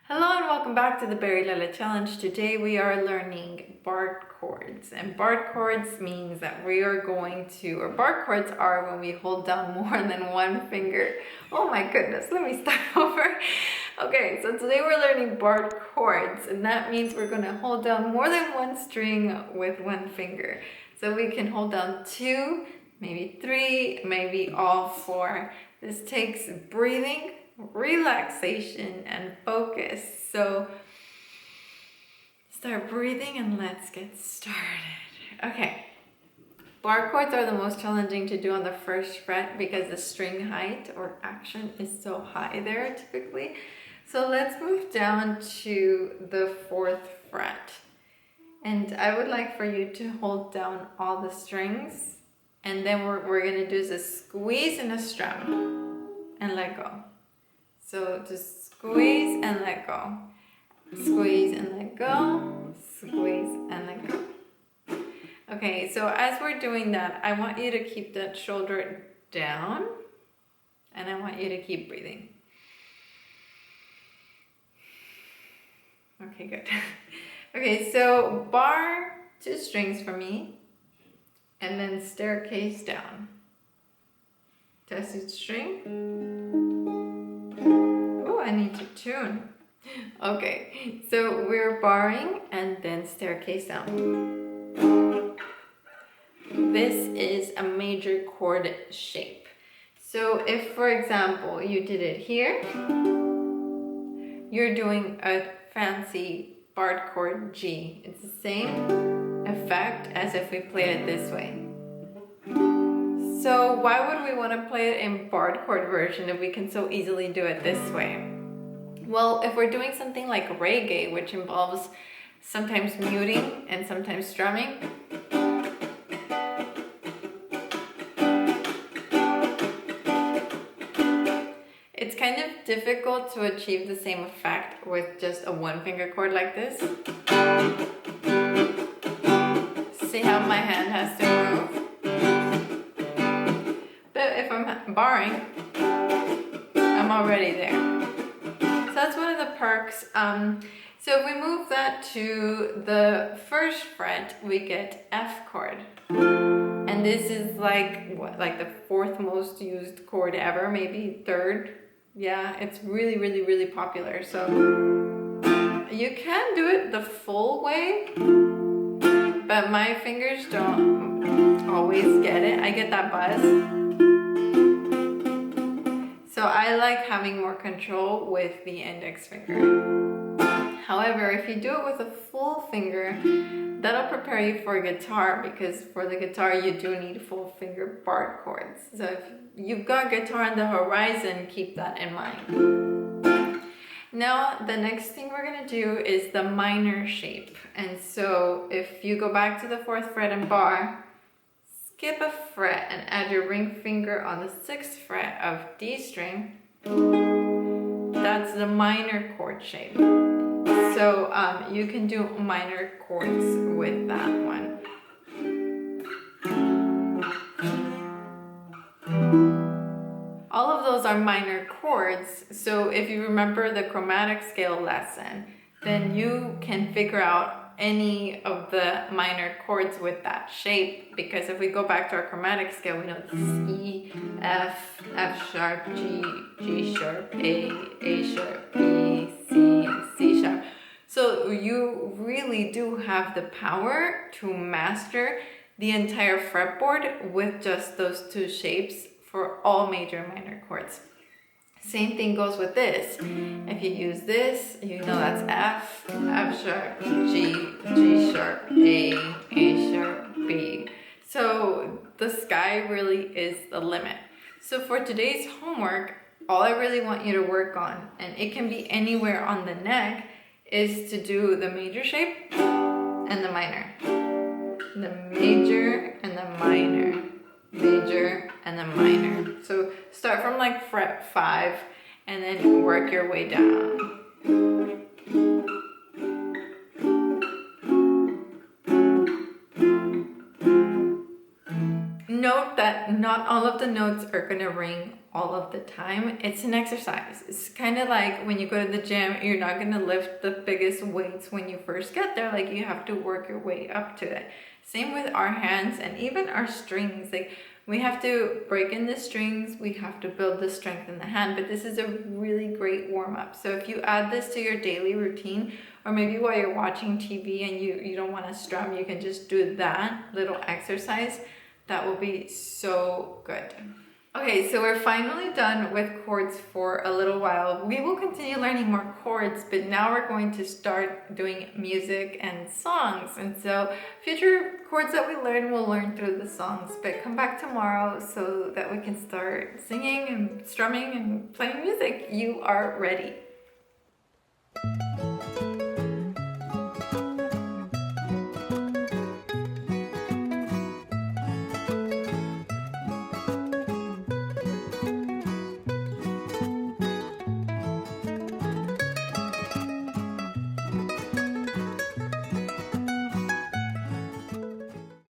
Hello and welcome back to the BARILELE challenge. Today we are learning barre chords, and barre chords means that we are going to, or barre chords are when we hold down more than one finger. Oh my goodness, let me start over. Okay, so today we're learning barre chords, and that means we're going to hold down more than one string with one finger. So we can hold down two, maybe three, maybe all four. This takes breathing, relaxation, and focus. So start breathing and let's get started. Okay, barre chords are the most challenging to do on the first fret because the string height or action is so high there typically. So let's move down to the 4th fret, and I would like for you to hold down all the strings, and then we're gonna do is a squeeze and a strum and let go. So just squeeze and let go, squeeze and let go, squeeze and let go. Okay, so as we're doing that, I want you to keep that shoulder down, and I want you to keep breathing. Okay, good. Okay, so bar 2 strings for me, and then staircase down. Test string. I need to tune. Okay, so we're barring and then staircase down. This is a major chord shape. So if, for example, you did it here, you're doing a fancy barred chord G. It's the same effect as if we played it this way. So why would we want to play it in barred chord version if we can so easily do it this way? Well, if we're doing something like reggae, which involves sometimes muting and sometimes strumming, it's kind of difficult to achieve the same effect with just a 1-finger chord like this. See how my hand has to move? But if I'm barring, I'm already there. So that's one of the perks. So if we move that to the 1st fret, we get F chord. And this is like, what, like the 4th most used chord ever, maybe 3rd. Yeah, it's really, really, really popular. So you can do it the full way, but my fingers don't always get it. I get that buzz. So I like having more control with the index finger. However, if you do it with a full finger, that'll prepare you for guitar, because for the guitar you do need full finger barred chords. So if you've got guitar on the horizon, keep that in mind. Now the next thing we're going to do is the minor shape. And so if you go back to the 4th fret and bar, skip a fret and add your ring finger on the 6th fret of D string. That's the minor chord shape. So you can do minor chords with that one. All of those are minor chords. So if you remember the chromatic scale lesson, then you can figure out any of the minor chords with that shape, because if we go back to our chromatic scale, we know this is E, F, F sharp, G, G sharp, A sharp, B, C, and C sharp. So you really do have the power to master the entire fretboard with just those 2 shapes for all major and minor chords. Same thing goes with this. If you use this, you know that's F, F sharp, G, G sharp, A sharp, B. So the sky really is the limit. So for today's homework, all I really want you to work on, and it can be anywhere on the neck, is to do the major shape and the minor. The major and the minor. Major and the minor. So start from like fret 5 and then work your way down. Note that not not all of the notes are gonna ring all of the time. It's an exercise. It's kind of like when you go to the gym, you're not gonna lift the biggest weights when you first get there. Like, you have to work your way up to it. Same with our hands and even our strings. Like, we have to break in the strings, we have to build the strength in the hand, but this is a really great warm-up. So if you add this to your daily routine, or maybe while you're watching TV and you don't want to strum, you can just do that little exercise. That will be so good. Okay, so we're finally done with chords for a little while. We will continue learning more chords, but now we're going to start doing music and songs. And so future chords that we learn, we'll learn through the songs. But come back tomorrow so that we can start singing and strumming and playing music. You are ready.